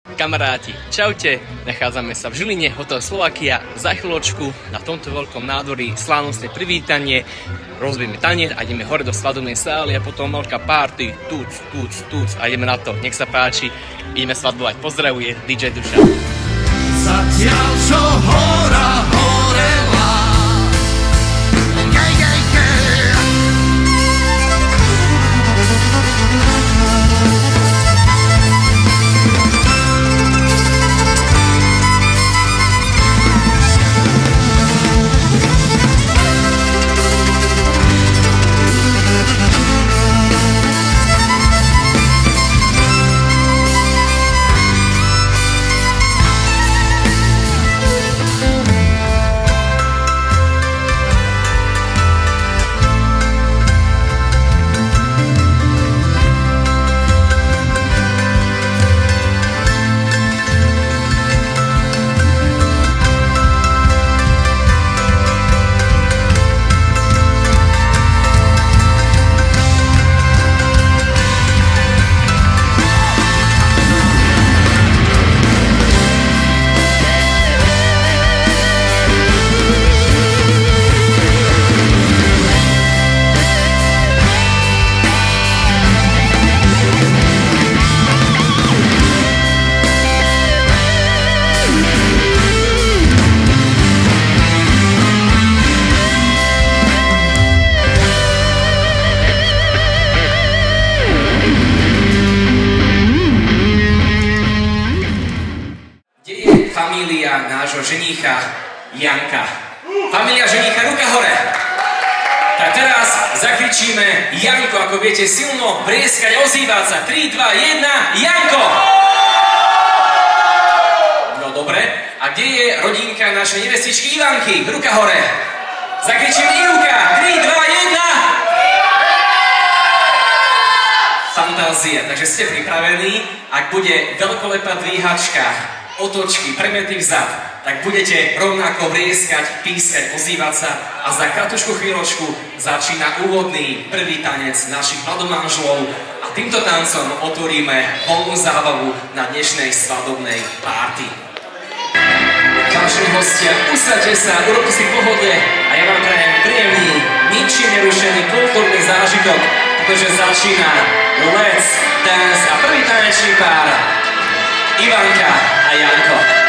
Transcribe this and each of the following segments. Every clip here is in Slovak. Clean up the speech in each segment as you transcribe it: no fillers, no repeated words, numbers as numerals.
Kamaráti, čaute, nachádzame sa v Žiline, hotel Slovakia. Za chvíľočku na tomto veľkom nádvorí slávnostné privítanie, rozbijeme tanier a ideme hore do svadobnej sály a potom veľká party, tuc a ideme na to, nech sa páči, ideme svadbovať, pozdravuje DJ Duša. Zatiaľ čo hora horela, familia nášho ženícha Janka. Familia ženícha, ruka hore! Tak teraz zakričíme Janko, ako viete, silno vrieskať, ozývať sa. 3, 2, 1, Janko! No dobre, a kde je rodinka našej nevestičky Ivanky? Ruka hore! Zakričíme Ivka! 3, 2, 1! Fantázia, takže ste pripravení? Ak bude veľkolepá dvíhačka, otočky, premety vzad, tak budete rovnako vrieskať, pískať, ozývať sa a za kratučku chvíľočku začína úvodný prvý tanec našich mladomanželov a týmto tancom otvoríme voľnú zábavu na dnešnej svadobnej párty. Vážení hostia, usaďte sa, urobte si pohode a ja vám prajem príjemný, ničím nerušený kultúrny zážitok, pretože začína Let's Dance a prvý tanečný pár Ivanka a Janko.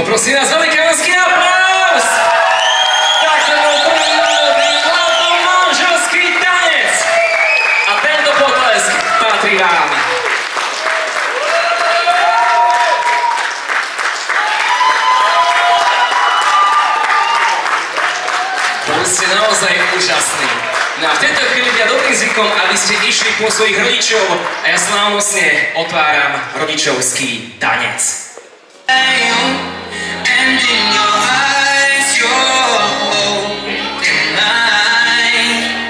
Poprosím vás velikánsky aplaus! Tak to bol prvý národný mladomanželský tanec. A tento potlesk patrí vám. Boli ste naozaj úžasní. No a v tejto chvíli je dobrým zvykom, aby ste išli po svojich rodičov a ja slávnostne otváram rodičovský tanec. And in your eyes, you're holding mine.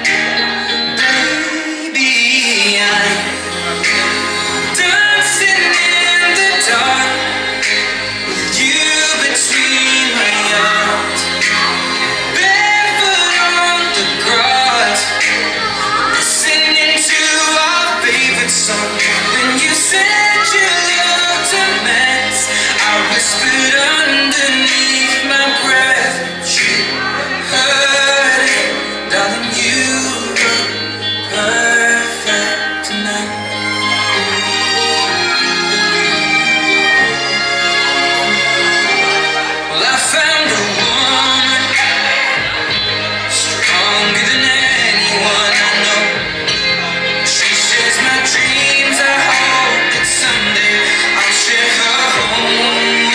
Baby, I'm dancing in the dark with you between my arms. Barefoot on the grass, listening to our favorite song. When you said you loved a mess, I whispered underneath my breath, you heard it, darling, you look perfect tonight. Well, I found a woman stronger than anyone I know. She shares my dreams, I hope that someday I'll share her home.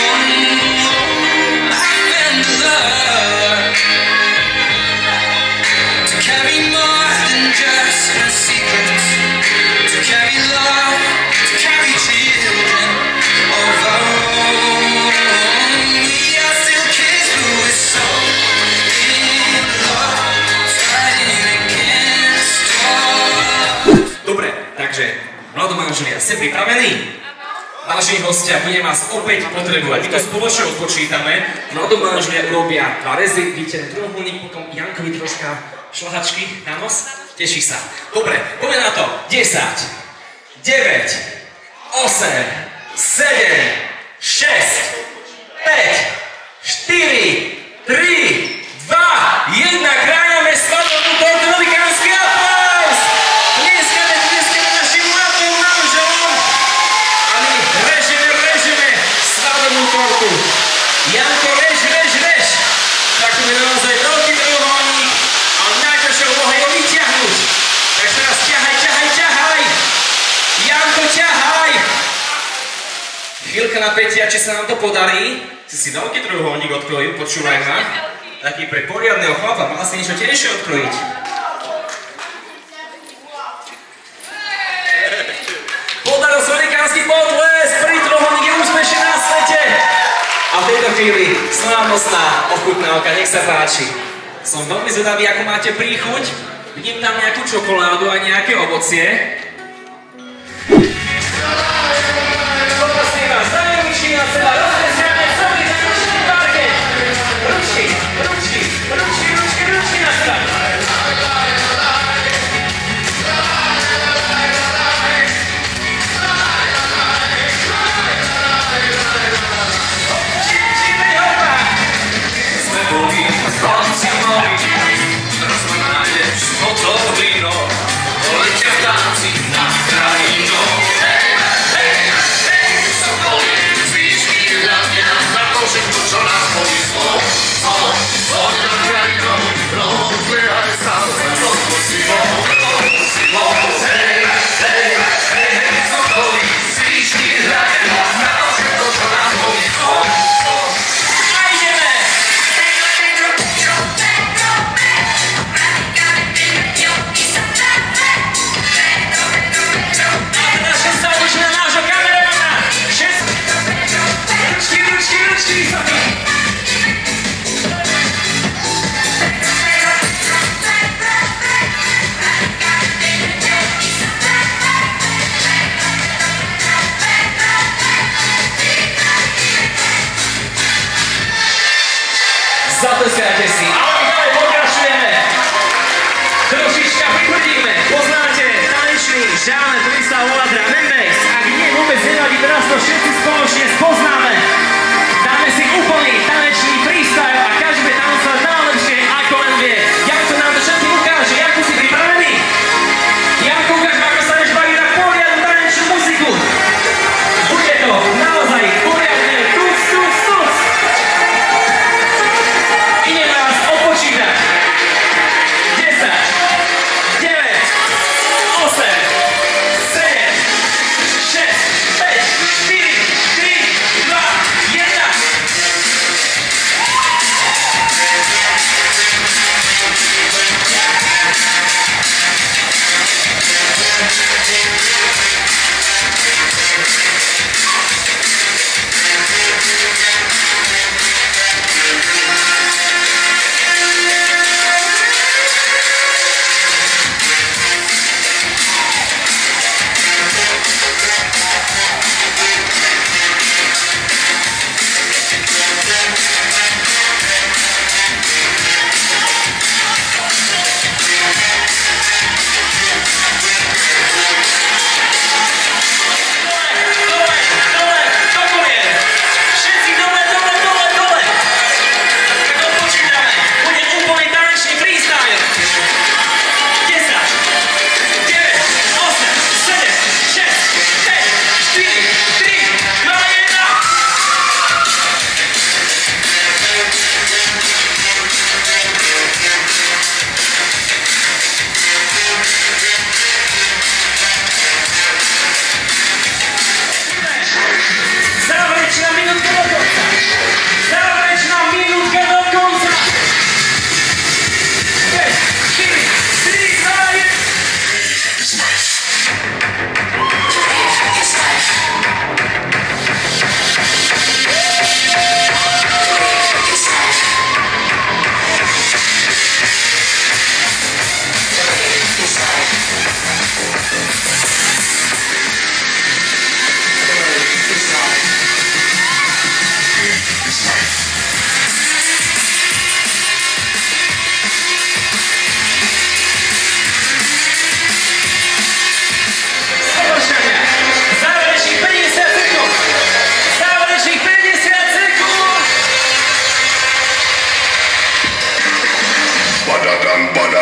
Dobre, takže mladomanželia, ste pripravení? Vážení hostia, budem vás opäť potrebovať. My to spoločne odpočítame. Mladomanželia urobia dva rezy, vidíte ten trojuholník, potom Jankovi troška šlahačky na nos. Teší sa. Dobre, poďme na to. 10, 9, 8, 7, 6, 5, 4, 3, 2, 1. Kráňame svadobnú tortu, velikánsky aplaus! Tlieskame našim mladým manželom a my režeme svadobnú tortu. Janko, rež. Tak to je naozaj veľký trojuholník, ale najťažšou úlohou je ho vyťahnuť. Takže teraz ťahaj. Janko, ťahaj. Chvíľka napätia, či sa nám to podarí. Si veľký trojuholník odkrojil, počúvaj ma. Taký pre poriadneho chlapa, mal si niečo tenšie odkrojiť. Podaril sa velikánsky potlesk, prvý trojuholník je úspešný na svete. A v tejto chvíli slávnostná ochutnávka, nech sa páči. Som veľmi zvedavý, ako máte príchuť. Vidím tam nejakú čokoládu a nejaké ovocie. Poprosím vás, dajme ručky na seba, rozveziame celý ručný parket. Ručky na seba. Zatesajte si. A my ďalej pokračujeme. Trošička pritvrdíme. Poznáte tanečný žáner, ktorý sa volá drum and bass. Ak nie, vôbec nevadí, teraz to všetci spoločne spoznáme. Dáme si úplný tanečný freestyle a každý bude tancovať najlepšie, ako len vie. Janko nám to všetkým ukáže. Janko, si pripravený? Janko, ukáž, ako sa než baví na poriadnu tanečnú muziku. Bude to naozaj poriadne tuc.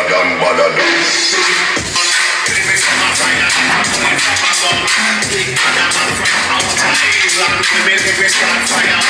baladan, baladan. Fire,